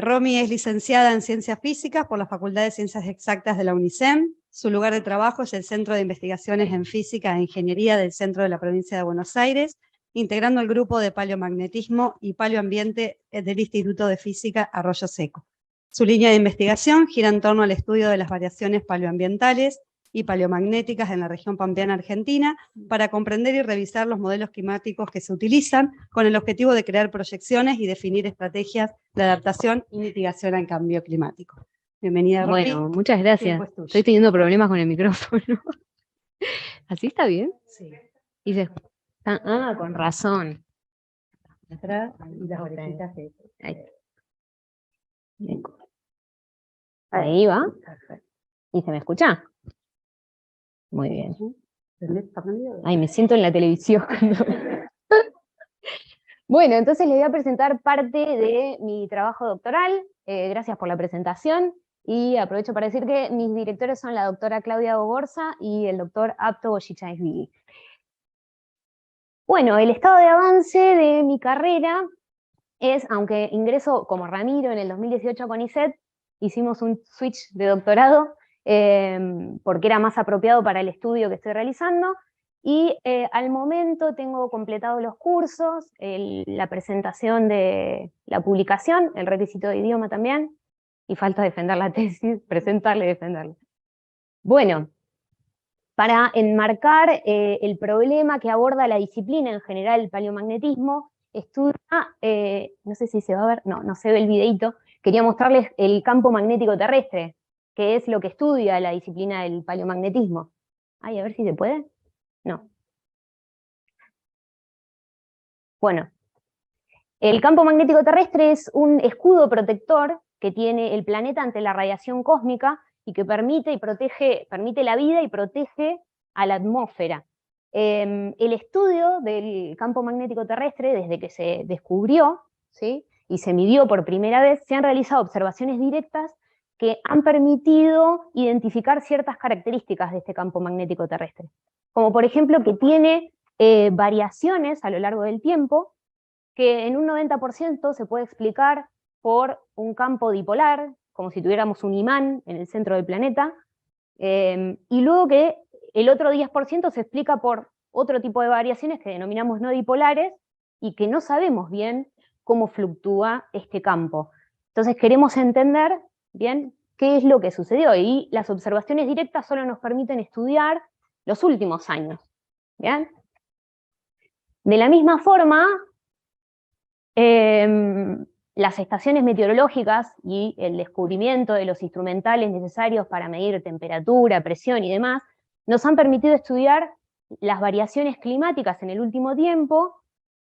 Romy es licenciada en Ciencias Físicas por la Facultad de Ciencias Exactas de la UNICEM. Su lugar de trabajo es el Centro de Investigaciones en Física e Ingeniería del Centro de la Provincia de Buenos Aires, integrando el grupo de paleomagnetismo y paleoambiente del Instituto de Física Arroyo Seco. Su línea de investigación gira en torno al estudio de las variaciones paleoambientales y paleomagnéticas en la región pampeana argentina para comprender y revisar los modelos climáticos que se utilizan con el objetivo de crear proyecciones y definir estrategias de adaptación y mitigación al cambio climático. Bienvenida, Romy. Bueno, muchas gracias. Estoy teniendo problemas con el micrófono. ¿Así está bien? Sí. Con razón. Atrás y las orejitas de... Ahí va. Perfecto. ¿Y se me escucha? Muy bien. Ay, me siento en la televisión. Bueno, entonces les voy a presentar parte de mi trabajo doctoral. Gracias por la presentación. Y aprovecho para decir que mis directores son la doctora Claudia Gogorza y el doctor Apto Boyichaisvili. Bueno, el estado de avance de mi carrera es, aunque ingreso como Ramiro en el 2018 a CONICET, hicimos un switch de doctorado porque era más apropiado para el estudio que estoy realizando, y al momento tengo completado los cursos, la presentación de la publicación, el requisito de idioma también, y falta defender la tesis, presentarla y defenderla. Bueno, para enmarcar el problema que aborda la disciplina en general, el paleomagnetismo, estudia, no sé si se va a ver, no se ve el videíto, quería mostrarles el campo magnético terrestre, que es lo que estudia la disciplina del paleomagnetismo. Ay, a ver si se puede. No. Bueno, el campo magnético terrestre es un escudo protector que tiene el planeta ante la radiación cósmica y que permite la vida y protege a la atmósfera. El estudio del campo magnético terrestre, desde que se descubrió, ¿sí?, y se midió por primera vez, se han realizado observaciones directas que han permitido identificar ciertas características de este campo magnético terrestre. Como por ejemplo que tiene variaciones a lo largo del tiempo, que en un 90% se puede explicar por un campo dipolar, como si tuviéramos un imán en el centro del planeta, y luego que el otro 10% se explica por otro tipo de variaciones que denominamos no dipolares, y que no sabemos bien cómo fluctúa este campo. Entonces queremos entender bien qué es lo que sucedió, y las observaciones directas solo nos permiten estudiar los últimos años. ¿Bien? De la misma forma, las estaciones meteorológicas y el descubrimiento de los instrumentales necesarios para medir temperatura, presión y demás, nos han permitido estudiar las variaciones climáticas en el último tiempo,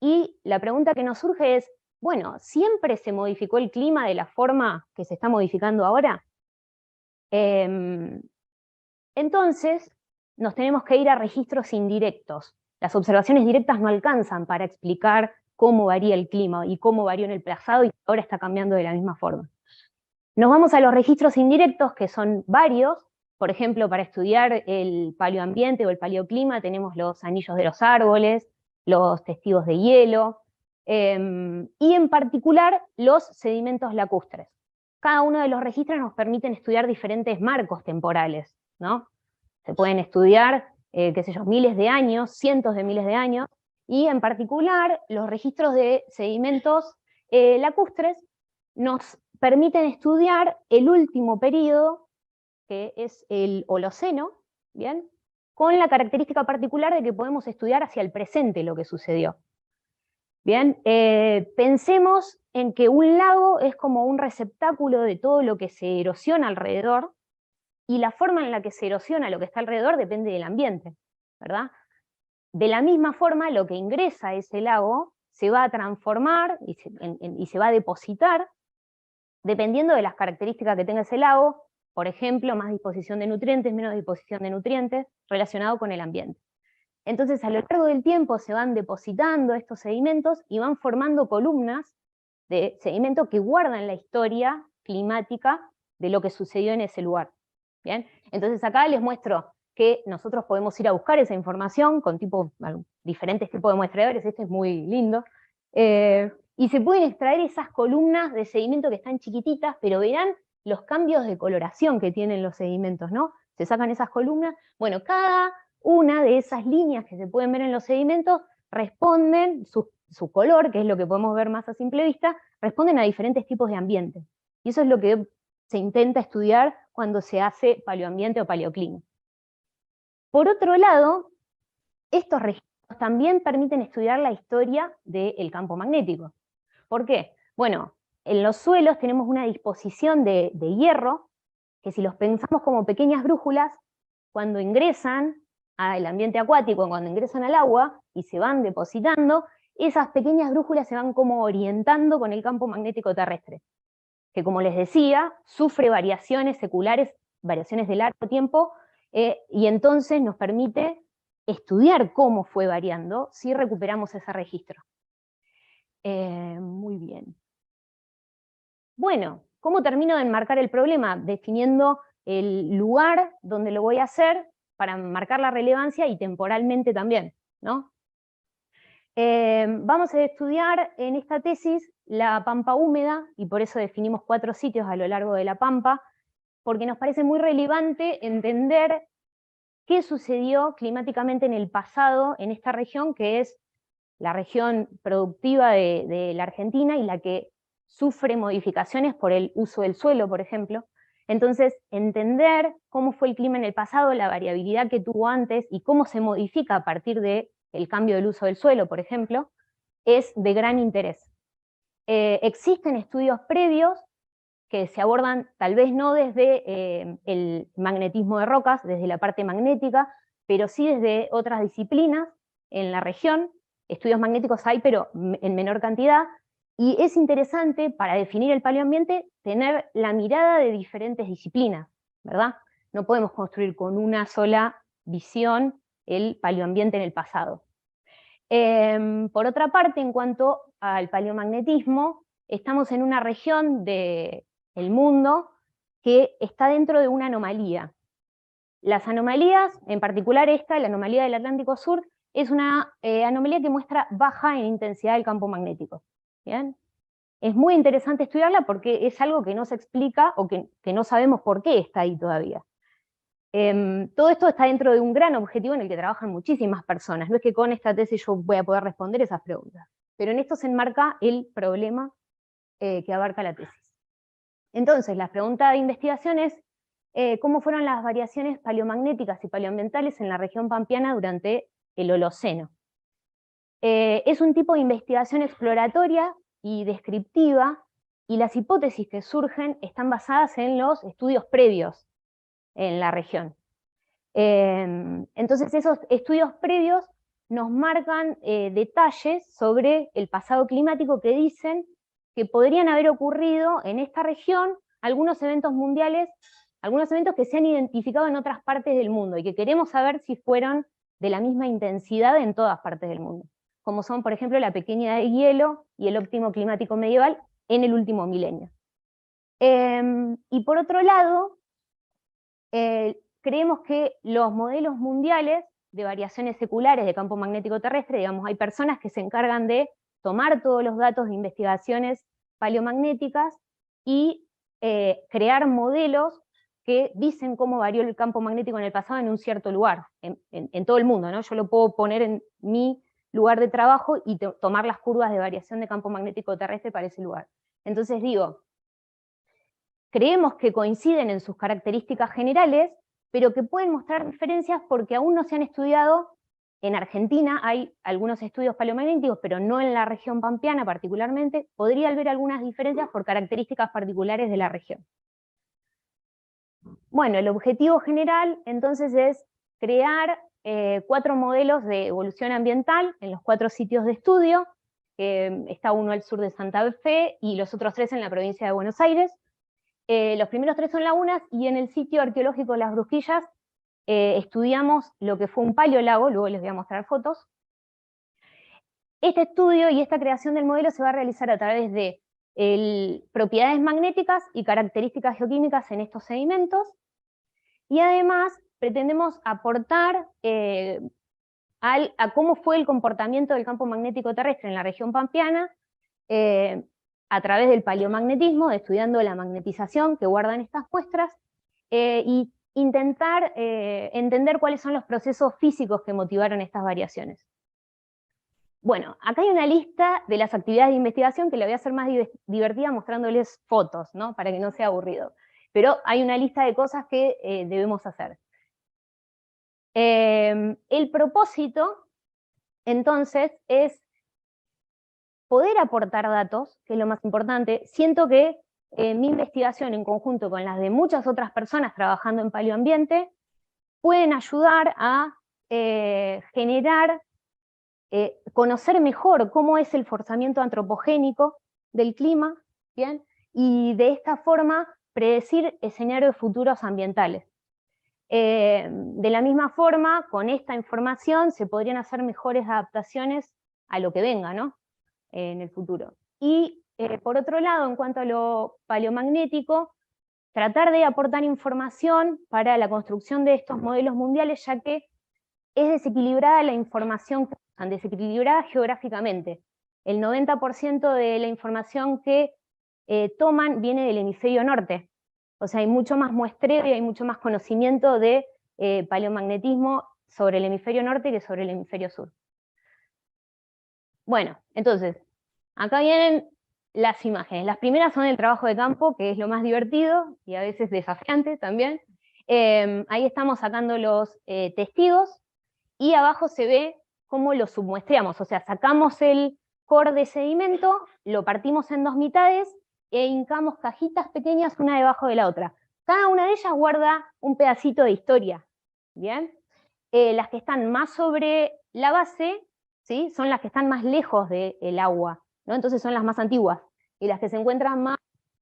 y la pregunta que nos surge es, bueno, ¿siempre se modificó el clima de la forma que se está modificando ahora? Entonces, nos tenemos que ir a registros indirectos. Las observaciones directas no alcanzan para explicar cómo varía el clima y cómo varió en el pasado y ahora está cambiando de la misma forma. Nos vamos a los registros indirectos, que son varios. Por ejemplo, para estudiar el paleoambiente o el paleoclima tenemos los anillos de los árboles, los testigos de hielo, y en particular los sedimentos lacustres. Cada uno de los registros nos permiten estudiar diferentes marcos temporales, ¿no? Se pueden estudiar, qué sé yo, miles de años, cientos de miles de años, y en particular los registros de sedimentos lacustres nos permiten estudiar el último periodo, que es el Holoceno, ¿bien?, con la característica particular de que podemos estudiar hacia el presente lo que sucedió. Bien, pensemos en que un lago es como un receptáculo de todo lo que se erosiona alrededor, y la forma en la que se erosiona lo que está alrededor depende del ambiente, ¿verdad? De la misma forma, lo que ingresa a ese lago se va a transformar y se va a depositar dependiendo de las características que tenga ese lago, por ejemplo, más disposición de nutrientes, menos disposición de nutrientes, relacionado con el ambiente. Entonces, a lo largo del tiempo se van depositando estos sedimentos y van formando columnas de sedimento que guardan la historia climática de lo que sucedió en ese lugar. ¿Bien? Entonces acá les muestro que nosotros podemos ir a buscar esa información con diferentes tipos de muestreadores. Este es muy lindo. y se pueden extraer esas columnas de sedimento que están chiquititas, pero verán los cambios de coloración que tienen los sedimentos, ¿no? Se sacan esas columnas. Bueno, cada una de esas líneas que se pueden ver en los sedimentos responden, su color, que es lo que podemos ver más a simple vista, responden a diferentes tipos de ambientes. Y eso es lo que se intenta estudiar cuando se hace paleoambiente o paleoclima. Por otro lado, estos registros también permiten estudiar la historia del campo magnético. ¿Por qué? Bueno, en los suelos tenemos una disposición de hierro, que si los pensamos como pequeñas brújulas, cuando ingresan al ambiente acuático, cuando ingresan al agua y se van depositando, esas pequeñas brújulas se van como orientando con el campo magnético terrestre, que como les decía, sufre variaciones seculares, variaciones de largo tiempo, y entonces nos permite estudiar cómo fue variando si recuperamos ese registro. Muy bien. Bueno, ¿cómo termino de enmarcar el problema? Definiendo el lugar donde lo voy a hacer para marcar la relevancia y temporalmente también, ¿no? Vamos a estudiar en esta tesis la pampa húmeda, y por eso definimos 4 sitios a lo largo de la pampa, porque nos parece muy relevante entender qué sucedió climáticamente en el pasado en esta región, que es la región productiva de la Argentina y la que sufre modificaciones por el uso del suelo, por ejemplo. Entonces, entender cómo fue el clima en el pasado, la variabilidad que tuvo antes y cómo se modifica a partir del cambio del uso del suelo, por ejemplo, es de gran interés. Existen estudios previos que se abordan tal vez no desde el magnetismo de rocas, desde la parte magnética, pero sí desde otras disciplinas en la región. Estudios magnéticos hay, pero en menor cantidad, y es interesante para definir el paleoambiente tener la mirada de diferentes disciplinas, ¿verdad? No podemos construir con una sola visión el paleoambiente en el pasado. Por otra parte, en cuanto al paleomagnetismo, estamos en una región del mundo que está dentro de una anomalía. Las anomalías, en particular esta, la anomalía del Atlántico Sur, es una anomalía que muestra baja en intensidad del campo magnético. ¿Bien? Es muy interesante estudiarla porque es algo que no se explica o que no sabemos por qué está ahí todavía. Todo esto está dentro de un gran objetivo en el que trabajan muchísimas personas. No es que con esta tesis yo voy a poder responder esas preguntas, pero en esto se enmarca el problema que abarca la tesis. Entonces, la pregunta de investigación es ¿cómo fueron las variaciones paleomagnéticas y paleoambientales en la región pampeana durante el Holoceno? Es un tipo de investigación exploratoria y descriptiva, y las hipótesis que surgen están basadas en los estudios previos en la región. Entonces esos estudios previos nos marcan detalles sobre el pasado climático que dicen que podrían haber ocurrido en esta región algunos eventos mundiales, algunos eventos que se han identificado en otras partes del mundo y que queremos saber si fueron de la misma intensidad en todas partes del mundo, como son, por ejemplo, la pequeña edad de hielo y el óptimo climático medieval en el último milenio. Y por otro lado, creemos que los modelos mundiales de variaciones seculares de campo magnético terrestre, digamos, hay personas que se encargan de tomar todos los datos de investigaciones paleomagnéticas y crear modelos que dicen cómo varió el campo magnético en el pasado en un cierto lugar, en todo el mundo, ¿no? Yo lo puedo poner en mi lugar de trabajo y tomar las curvas de variación de campo magnético terrestre para ese lugar. Entonces digo, creemos que coinciden en sus características generales, pero que pueden mostrar diferencias porque aún no se han estudiado. En Argentina hay algunos estudios paleomagnéticos, pero no en la región pampeana particularmente. Podría haber algunas diferencias por características particulares de la región. Bueno, el objetivo general entonces es crear 4 modelos de evolución ambiental en los 4 sitios de estudio. Está uno al sur de Santa Fe y los otros 3 en la provincia de Buenos Aires. Los primeros 3 son lagunas, y en el sitio arqueológico Las Brujillas estudiamos lo que fue un paleolago, luego les voy a mostrar fotos. Este estudio y esta creación del modelo se va a realizar a través de propiedades magnéticas y características geoquímicas en estos sedimentos, y además pretendemos aportar a cómo fue el comportamiento del campo magnético terrestre en la región pampeana a través del paleomagnetismo, estudiando la magnetización que guardan estas muestras, y intentar entender cuáles son los procesos físicos que motivaron estas variaciones. Bueno, acá hay una lista de las actividades de investigación que la voy a hacer más divertida mostrándoles fotos, ¿no? Para que no sea aburrido. Pero hay una lista de cosas que debemos hacer. El propósito, entonces, es poder aportar datos, que es lo más importante. Siento que mi investigación, en conjunto con las de muchas otras personas trabajando en paleoambiente, pueden ayudar a generar, conocer mejor cómo es el forzamiento antropogénico del clima, ¿bien? Y de esta forma predecir escenarios futuros ambientales. De la misma forma, con esta información se podrían hacer mejores adaptaciones a lo que venga, ¿no? En el futuro. Y por otro lado, en cuanto a lo paleomagnético, tratar de aportar información para la construcción de estos modelos mundiales, ya que es desequilibrada la información, desequilibrada geográficamente. El 90% de la información que toman viene del hemisferio norte. O sea, hay mucho más muestreo y hay mucho más conocimiento de paleomagnetismo sobre el hemisferio norte que sobre el hemisferio sur. Bueno, entonces, acá vienen las imágenes. Las primeras son el trabajo de campo, que es lo más divertido y a veces desafiante también. Ahí estamos sacando los testigos y abajo se ve cómo lo submuestreamos. O sea, sacamos el core de sedimento, lo partimos en dos mitades e hincamos cajitas pequeñas una debajo de la otra. Cada una de ellas guarda un pedacito de historia, ¿bien? Las que están más sobre la base, ¿sí? Son las que están más lejos del agua, ¿no? Entonces son las más antiguas. Y las que se encuentran más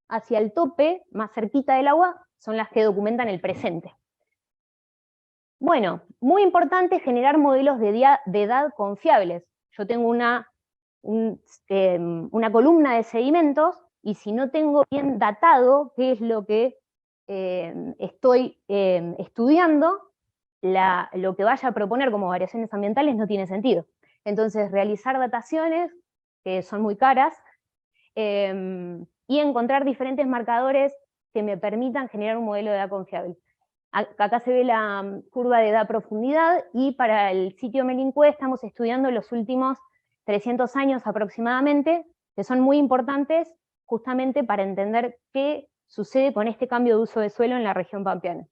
hacia el tope, más cerquita del agua, son las que documentan el presente. Bueno, muy importante generar modelos de edad confiables. Yo tengo una columna de sedimentos, y si no tengo bien datado qué es lo que estoy estudiando, lo que vaya a proponer como variaciones ambientales no tiene sentido. Entonces, realizar dataciones, que son muy caras, y encontrar diferentes marcadores que me permitan generar un modelo de edad confiable. Acá se ve la curva de edad-profundidad, y para el sitio Melincue estamos estudiando los últimos 300 años aproximadamente, que son muy importantes justamente para entender qué sucede con este cambio de uso de suelo en la región pampeana.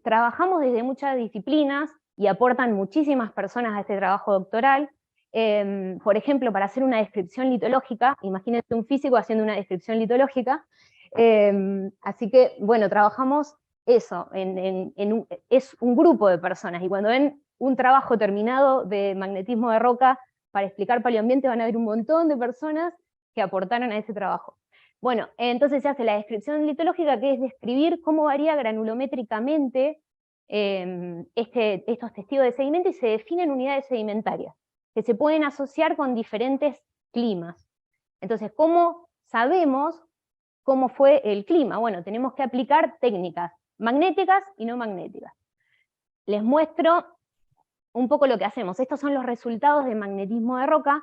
Trabajamos desde muchas disciplinas y aportan muchísimas personas a este trabajo doctoral. Por ejemplo, para hacer una descripción litológica, imagínense un físico haciendo una descripción litológica. Así que, bueno, trabajamos eso, es un grupo de personas, y cuando ven un trabajo terminado de magnetismo de roca para explicar paleoambiente, van a ver un montón de personas que aportaron a ese trabajo. Bueno, entonces se hace la descripción litológica, que es describir cómo varía granulométricamente estos testigos de sedimento, y se definen unidades sedimentarias, que se pueden asociar con diferentes climas. Entonces, ¿cómo sabemos cómo fue el clima? Bueno, tenemos que aplicar técnicas magnéticas y no magnéticas. Les muestro un poco lo que hacemos. Estos son los resultados de magnetismo de roca,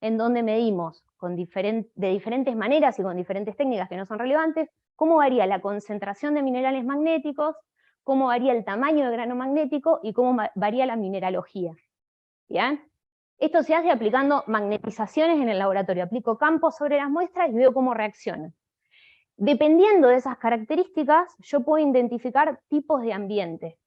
en donde medimos de diferentes maneras y con diferentes técnicas que no son relevantes, cómo varía la concentración de minerales magnéticos, cómo varía el tamaño del grano magnético y cómo varía la mineralogía. ¿Bien? Esto se hace aplicando magnetizaciones en el laboratorio. Aplico campos sobre las muestras y veo cómo reaccionan. Dependiendo de esas características, yo puedo identificar tipos de ambiente,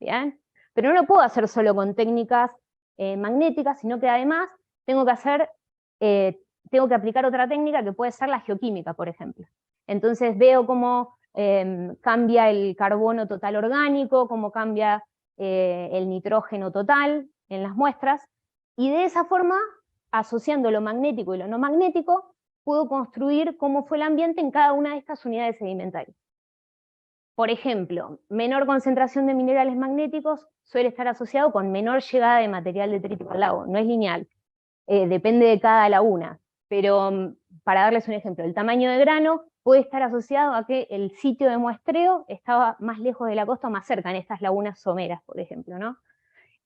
¿bien? Pero no lo puedo hacer solo con técnicas magnéticas, sino que además tengo que aplicar otra técnica, que puede ser la geoquímica, por ejemplo. Entonces veo cómo cambia el carbono total orgánico, cómo cambia el nitrógeno total en las muestras, y de esa forma, asociando lo magnético y lo no magnético, puedo construir cómo fue el ambiente en cada una de estas unidades sedimentarias. Por ejemplo, menor concentración de minerales magnéticos suele estar asociado con menor llegada de material detrítico al lago. No es lineal, depende de cada laguna. Pero para darles un ejemplo, el tamaño de grano puede estar asociado a que el sitio de muestreo estaba más lejos de la costa o más cerca, en estas lagunas someras, por ejemplo, ¿no?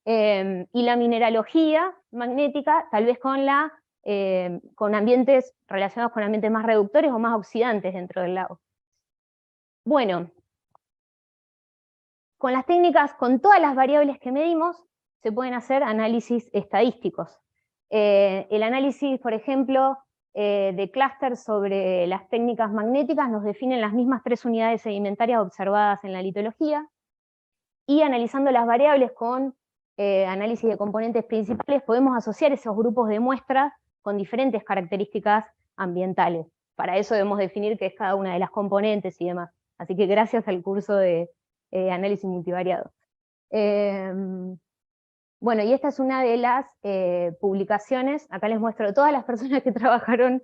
Y la mineralogía magnética, tal vez con la con ambientes relacionados con ambientes más reductores o más oxidantes dentro del lago. Bueno, con las técnicas, con todas las variables que medimos, se pueden hacer análisis estadísticos. El análisis, por ejemplo, de clúster sobre las técnicas magnéticas nos definen las mismas 3 unidades sedimentarias observadas en la litología, y analizando las variables con análisis de componentes principales, podemos asociar esos grupos de muestras con diferentes características ambientales. Para eso debemos definir qué es cada una de las componentes y demás. Así que gracias al curso de análisis multivariado. Bueno, y esta es una de las publicaciones. Acá les muestro todas las personas que trabajaron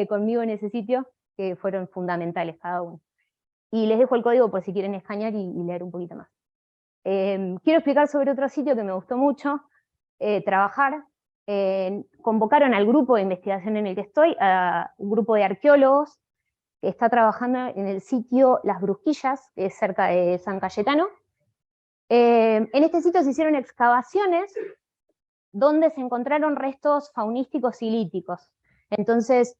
conmigo en ese sitio, que fueron fundamentales cada uno. Y les dejo el código por si quieren escanear y leer un poquito más. Quiero explicar sobre otro sitio que me gustó mucho trabajar. Convocaron al grupo de investigación en el que estoy, a un grupo de arqueólogos que está trabajando en el sitio Las Brusquillas, que es cerca de San Cayetano. En este sitio se hicieron excavaciones donde se encontraron restos faunísticos y líticos. Entonces,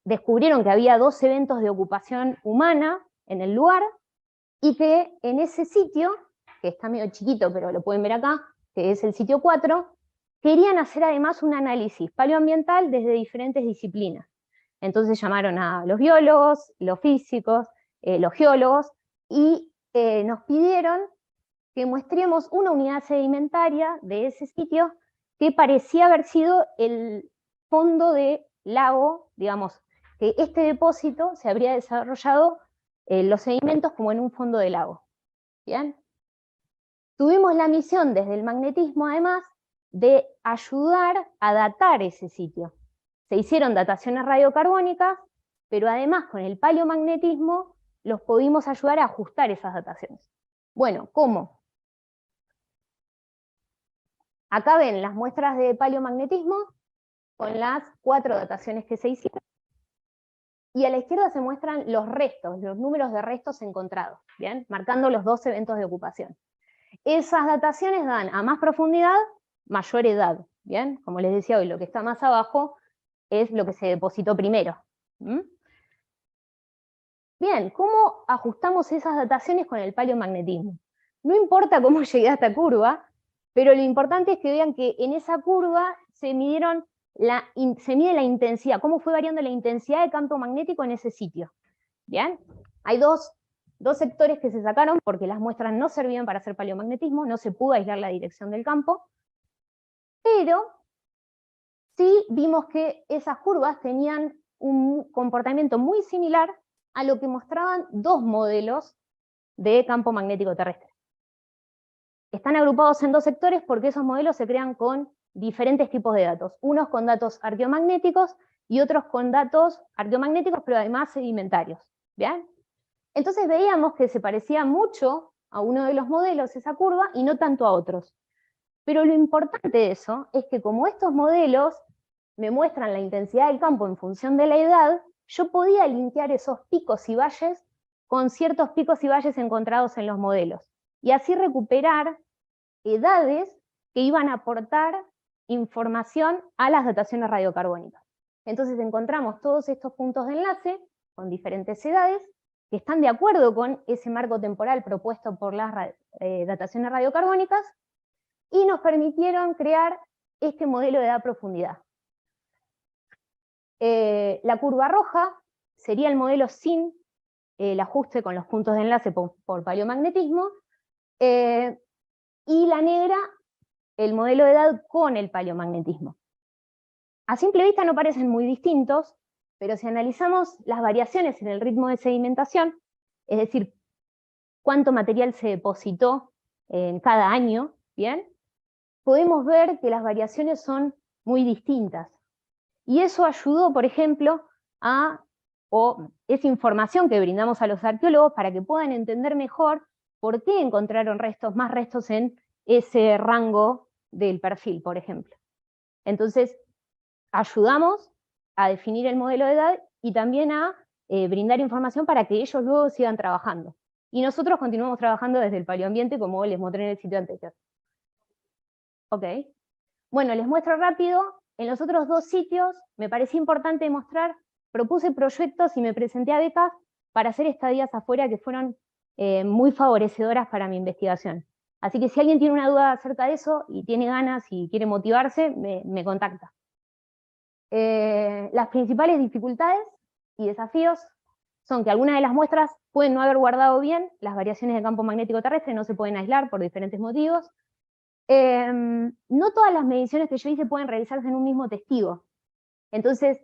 descubrieron que había 2 eventos de ocupación humana en el lugar, y que en ese sitio, que está medio chiquito, pero lo pueden ver acá, que es el sitio 4, querían hacer además un análisis paleoambiental desde diferentes disciplinas. Entonces llamaron a los biólogos, los físicos, los geólogos, y nos pidieron que muestremos una unidad sedimentaria de ese sitio que parecía haber sido el fondo de lago, digamos, que este depósito se habría desarrollado los sedimentos como en un fondo de lago. ¿Bien? Tuvimos la misión desde el magnetismo, además, de ayudar a datar ese sitio. Se hicieron dataciones radiocarbónicas, pero además con el paleomagnetismo los pudimos ayudar a ajustar esas dataciones. Bueno, ¿cómo? Acá ven las muestras de paleomagnetismo con las 4 dataciones que se hicieron. Y a la izquierda se muestran los restos, los números de restos encontrados, ¿bien? Marcando los 2 eventos de ocupación. Esas dataciones dan a más profundidad, mayor edad, ¿bien? Como les decía hoy, lo que está más abajo es lo que se depositó primero. Bien, ¿cómo ajustamos esas dataciones con el paleomagnetismo? No importa cómo llegué a esta curva, pero lo importante es que vean que en esa curva se mide la intensidad, cómo fue variando la intensidad de campo magnético en ese sitio. ¿Bien? Hay dos sectores que se sacaron porque las muestras no servían para hacer paleomagnetismo, no se pudo aislar la dirección del campo, pero sí vimos que esas curvas tenían un comportamiento muy similar a lo que mostraban 2 modelos de campo magnético terrestre. Están agrupados en 2 sectores porque esos modelos se crean con diferentes tipos de datos, unos con datos arqueomagnéticos y otros con datos arqueomagnéticos pero además sedimentarios. ¿Bien? Entonces veíamos que se parecía mucho a uno de los modelos esa curva y no tanto a otros. Pero lo importante de eso es que como estos modelos me muestran la intensidad del campo en función de la edad, yo podía linkear esos picos y valles con ciertos picos y valles encontrados en los modelos, y así recuperar edades que iban a aportar información a las dataciones radiocarbónicas. Entonces encontramos todos estos puntos de enlace con diferentes edades que están de acuerdo con ese marco temporal propuesto por las dataciones radiocarbónicas, y nos permitieron crear este modelo de edad-profundidad. La curva roja sería el modelo sin el ajuste con los puntos de enlace por paleomagnetismo, y la negra el modelo de edad con el paleomagnetismo. A simple vista no parecen muy distintos, pero si analizamos las variaciones en el ritmo de sedimentación, es decir, cuánto material se depositó en cada año, ¿bien? Podemos ver que las variaciones son muy distintas. Y eso ayudó, por ejemplo, o es información que brindamos a los arqueólogos para que puedan entender mejor por qué encontraron más restos en ese rango del perfil, por ejemplo. Entonces, ayudamos a definir el modelo de edad y también a brindar información para que ellos luego sigan trabajando. Y nosotros continuamos trabajando desde el paleoambiente, como les mostré en el sitio anterior. Ok. Bueno, les muestro rápido En los otros 2 sitios me parecía importante demostrar, propuse proyectos y me presenté a becas para hacer estadías afuera que fueron muy favorecedoras para mi investigación. Así que si alguien tiene una duda acerca de eso y tiene ganas y quiere motivarse, me contacta. Las principales dificultades y desafíos son que algunas de las muestras pueden no haber guardado bien las variaciones de campo magnético terrestre, no se pueden aislar por diferentes motivos. No todas las mediciones que yo hice pueden realizarse en un mismo testigo. Entonces,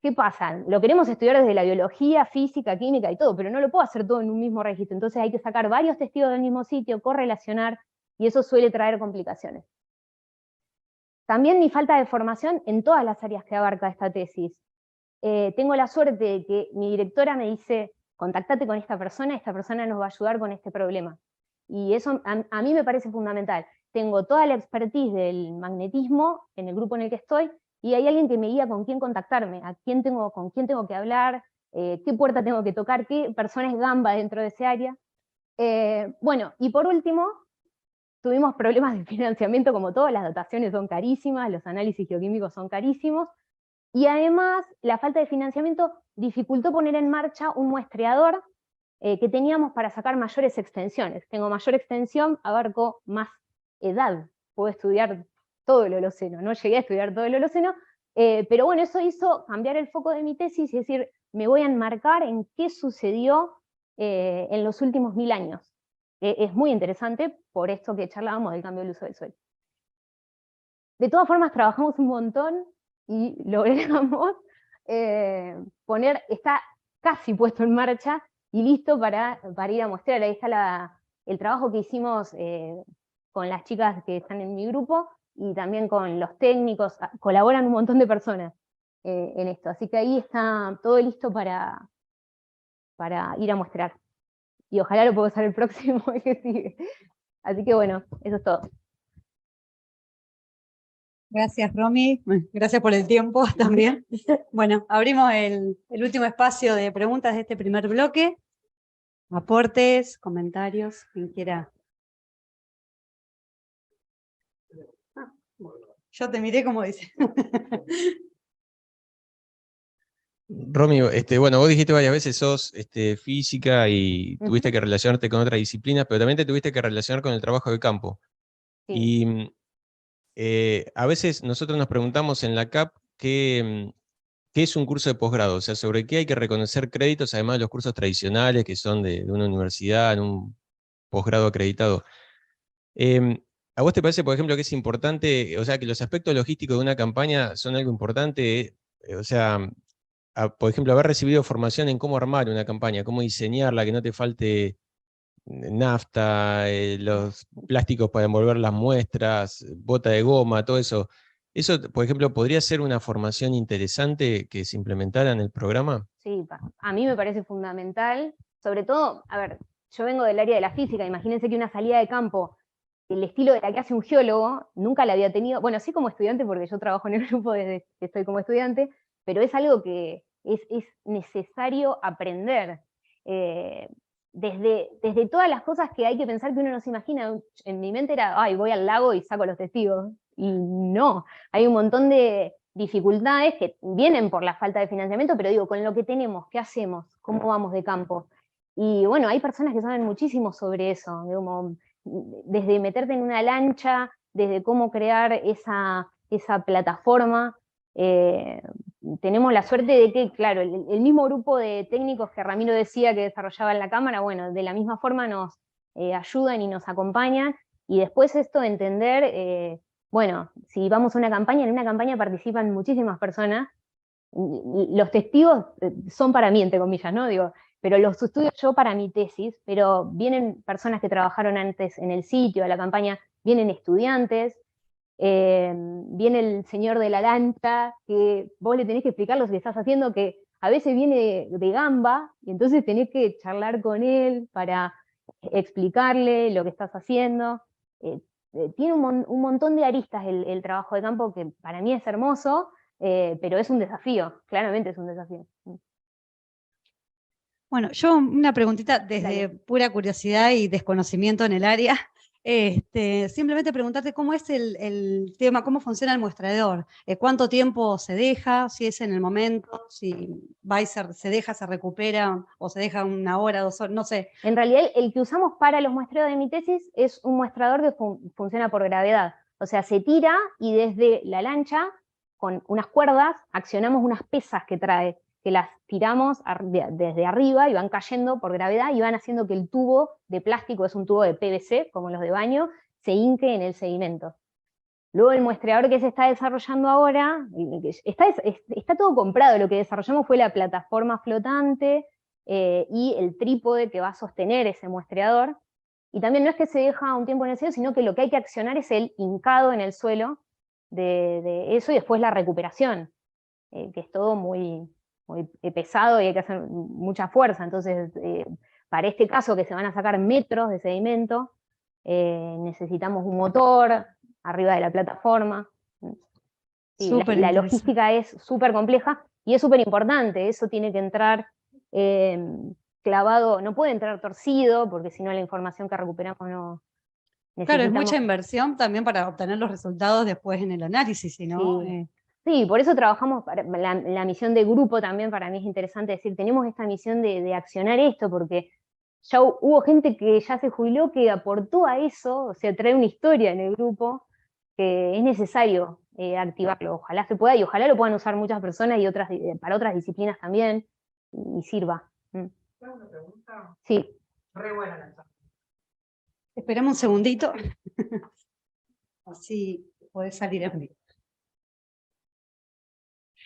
¿qué pasa? Lo queremos estudiar desde la biología, física, química y todo, pero no lo puedo hacer todo en un mismo registro. Entonces hay que sacar varios testigos del mismo sitio, correlacionar, y eso suele traer complicaciones. También mi falta de formación en todas las áreas que abarca esta tesis. Tengo la suerte de que mi directora me dice, contactate con esta persona nos va a ayudar con este problema. Y eso a mí me parece fundamental. Tengo toda la expertise del magnetismo en el grupo en el que estoy, y hay alguien que me guía con quién contactarme, con quién tengo que hablar, qué puerta tengo que tocar, qué persona es gamba dentro de ese área. Bueno, y por último, tuvimos problemas de financiamiento como todo, las dotaciones son carísimas, los análisis geoquímicos son carísimos, y además la falta de financiamiento dificultó poner en marcha un muestreador que teníamos para sacar mayores extensiones. Tengo mayor extensión, abarco más edad, puedo estudiar todo el Holoceno, no llegué a estudiar todo el Holoceno, pero bueno, eso hizo cambiar el foco de mi tesis, es decir, me voy a enmarcar en qué sucedió en los últimos 1000 años. Es muy interesante por esto que charlábamos del cambio del uso del suelo. De todas formas, trabajamos un montón y logramos está casi puesto en marcha y listo para ir a mostrar. Ahí está el trabajo que hicimos con las chicas que están en mi grupo, y también con los técnicos, colaboran un montón de personas en esto, así que ahí está todo listo para ir a mostrar. Y ojalá lo pueda usar el próximo que sigue. Así que bueno, eso es todo. Gracias, Romy. Gracias por el tiempo también. Bueno, abrimos el último espacio de preguntas de este primer bloque. Aportes, comentarios, quien quiera. Yo te miré como dice. Romy, bueno, vos dijiste varias veces sos física y tuviste que relacionarte con otra disciplina, pero también te tuviste que relacionar con el trabajo de campo. Sí. Y a veces nosotros nos preguntamos en la CAP qué es un curso de posgrado, o sea, sobre qué hay que reconocer créditos, además de los cursos tradicionales que son de una universidad, en un posgrado acreditado. ¿A vos te parece, por ejemplo, que es importante, o sea, que los aspectos logísticos de una campaña son algo importante? O sea, por ejemplo, haber recibido formación en cómo armar una campaña, cómo diseñarla, que no te falte nafta, los plásticos para envolver las muestras, bota de goma, todo eso. ¿Eso, por ejemplo, podría ser una formación interesante que se implementara en el programa? Sí, a mí me parece fundamental, sobre todo, a ver, yo vengo del área de la física, imagínense que una salida de campo, el estilo de la que hace un geólogo, nunca la había tenido, bueno, sí como estudiante, porque yo trabajo en el grupo desde que estoy como estudiante, pero es algo que es necesario aprender. Desde todas las cosas que hay que pensar que uno no se imagina, en mi mente era, ay, voy al lago y saco los testigos, y no, hay un montón de dificultades que vienen por la falta de financiamiento, pero digo, con lo que tenemos, ¿qué hacemos? ¿Cómo vamos de campo? Y bueno, hay personas que saben muchísimo sobre eso, como desde meterte en una lancha, desde cómo crear esa plataforma. Tenemos la suerte de que, claro, el mismo grupo de técnicos que Ramiro decía que desarrollaba en la cámara, bueno, de la misma forma nos ayudan y nos acompañan, y después esto de entender, bueno, si vamos a una campaña, en una campaña participan muchísimas personas, los testigos son para mí, entre comillas, ¿no? Digo, pero los estudio yo para mi tesis, pero vienen personas que trabajaron antes en el sitio, a la campaña, vienen estudiantes, viene el señor de la lancha, que vos le tenés que explicar lo que estás haciendo, que a veces viene de gamba, y entonces tenés que charlar con él para explicarle lo que estás haciendo. Tiene un montón de aristas el trabajo de campo, que para mí es hermoso, pero es un desafío, claramente es un desafío. Bueno, yo una preguntita desde pura curiosidad y desconocimiento en el área. Simplemente preguntarte cómo es el tema, cómo funciona el muestreador, cuánto tiempo se deja, si es en el momento, si va y se deja, se recupera, o se deja 1 hora, 2 horas, no sé. En realidad, el que usamos para los muestreos de mi tesis es un muestrador que funciona por gravedad. O sea, se tira y desde la lancha, con unas cuerdas, accionamos unas pesas que trae, que las tiramos desde arriba y van cayendo por gravedad y van haciendo que el tubo de plástico, es un tubo de PVC, como los de baño, se hinque en el sedimento. Luego el muestreador que se está desarrollando ahora, está todo comprado, lo que desarrollamos fue la plataforma flotante y el trípode que va a sostener ese muestreador, y también no es que se deja un tiempo en el suelo, sino que lo que hay que accionar es el hincado en el suelo de eso, y después la recuperación, que es todo muy, muy pesado y hay que hacer mucha fuerza. Entonces, para este caso que se van a sacar metros de sedimento, necesitamos un motor arriba de la plataforma. Sí, la logística es súper compleja y es súper importante, eso tiene que entrar clavado, no puede entrar torcido, porque si no la información que recuperamos no... Claro, es mucha inversión también para obtener los resultados después en el análisis, ¿no? Sí. Sí, por eso trabajamos, la misión de grupo también para mí es interesante decir, tenemos esta misión de accionar esto, porque ya hubo gente que ya se jubiló que aportó a eso, o sea, trae una historia en el grupo, que es necesario activarlo, ojalá se pueda, y ojalá lo puedan usar muchas personas y para otras disciplinas también, y sirva. ¿Tengo una pregunta? Sí. Re buena la charla. Esperamos un segundito, así podés salir en vivo.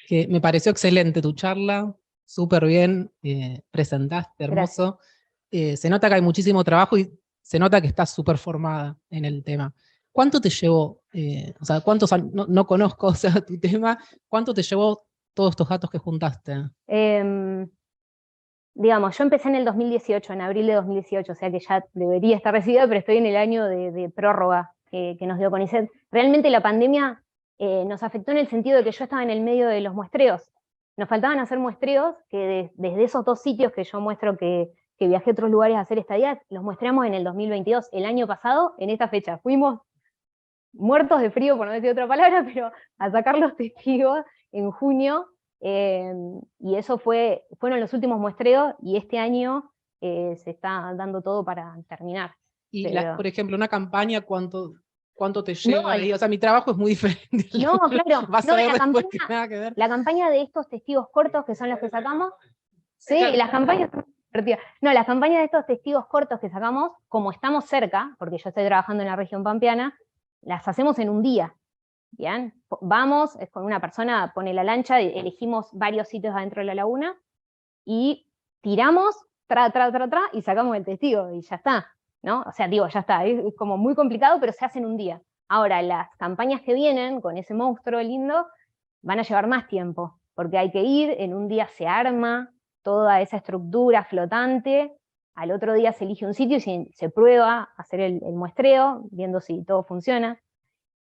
Que me pareció excelente tu charla, súper bien, presentaste, hermoso. Se nota que hay muchísimo trabajo y se nota que estás súper formada en el tema. ¿Cuánto te llevó, o sea, cuántos años, no conozco, o sea, tu tema, cuánto te llevó todos estos datos que juntaste? Digamos, yo empecé en el 2018, en abril de 2018, o sea que ya debería estar recibida, pero estoy en el año de prórroga que nos dio CONICET. Realmente la pandemia nos afectó en el sentido de que yo estaba en el medio de los muestreos. Nos faltaban hacer muestreos que desde esos 2 sitios que yo muestro que viajé a otros lugares a hacer estadías, los muestreamos en el 2022, el año pasado, en esta fecha. Fuimos muertos de frío, por no decir otra palabra, pero a sacar los testigos en junio, y eso fueron los últimos muestreos, y este año se está dando todo para terminar. Y por ejemplo, una campaña, ¿cuánto te lleva ahí? O sea, mi trabajo es muy diferente. No, claro. Vas a ver después que nada que ver. La campaña de estos testigos cortos, que son los que sacamos, sí, las campañas... No, las campañas de estos testigos cortos que sacamos, como estamos cerca, porque yo estoy trabajando en la región pampeana, las hacemos en un día. ¿Bien? Vamos, es con una persona, pone la lancha, elegimos varios sitios adentro de la laguna, y tiramos, y sacamos el testigo, y ya está, ¿no? O sea, digo, ya está, es como muy complicado, pero se hace en un día. Ahora, las campañas que vienen, con ese monstruo lindo, van a llevar más tiempo, porque hay que ir, en un día se arma toda esa estructura flotante, al otro día se elige un sitio y se prueba hacer el muestreo, viendo si todo funciona.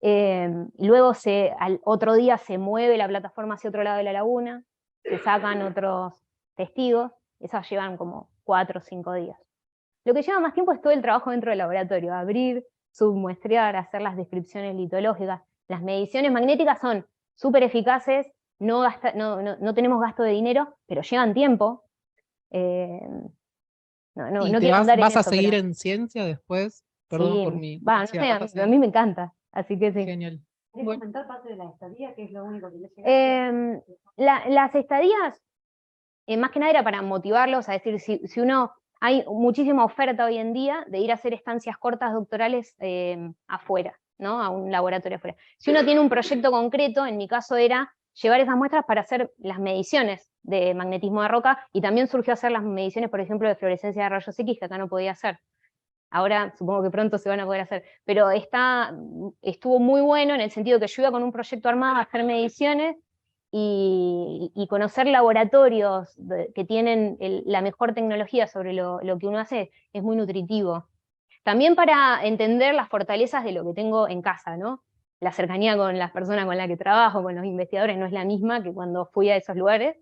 Luego al otro día se mueve la plataforma hacia otro lado de la laguna, se sacan otros testigos, esas llevan como 4 o 5 días. Lo que lleva más tiempo es todo el trabajo dentro del laboratorio, abrir, submuestrear, hacer las descripciones litológicas. Las mediciones magnéticas son súper eficaces, no tenemos gasto de dinero, pero llevan tiempo. ¿Vas a seguir en ciencia después? Perdón por mi... no sé, a mí me encanta, así que sí. Genial. ¿Querés comentar parte de la estadía, que es lo único que les las estadías, más que nada era para motivarlos, a decir, si uno... Hay muchísima oferta hoy en día de ir a hacer estancias cortas doctorales afuera, ¿no? A un laboratorio afuera. Si uno tiene un proyecto concreto, en mi caso era llevar esas muestras para hacer las mediciones de magnetismo de roca, y también surgió hacer las mediciones, por ejemplo, de fluorescencia de rayos X, que acá no podía hacer. Ahora supongo que pronto se van a poder hacer, pero estuvo muy bueno en el sentido que yo iba con un proyecto armado a hacer mediciones, y conocer laboratorios que tienen la mejor tecnología sobre lo que uno hace es muy nutritivo. También para entender las fortalezas de lo que tengo en casa, ¿no? La cercanía con las personas con las que trabajo, con los investigadores, no es la misma que cuando fui a esos lugares,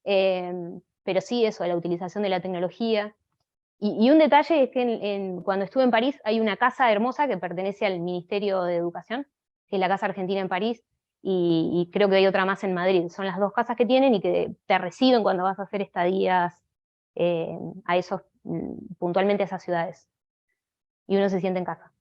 pero sí eso, la utilización de la tecnología. Y un detalle es que cuando estuve en París hay una casa hermosa que pertenece al Ministerio de Educación, que es la Casa Argentina en París, y creo que hay otra más en Madrid. Son las dos casas que tienen y que te reciben cuando vas a hacer estadías puntualmente a esas ciudades. Y uno se siente en casa.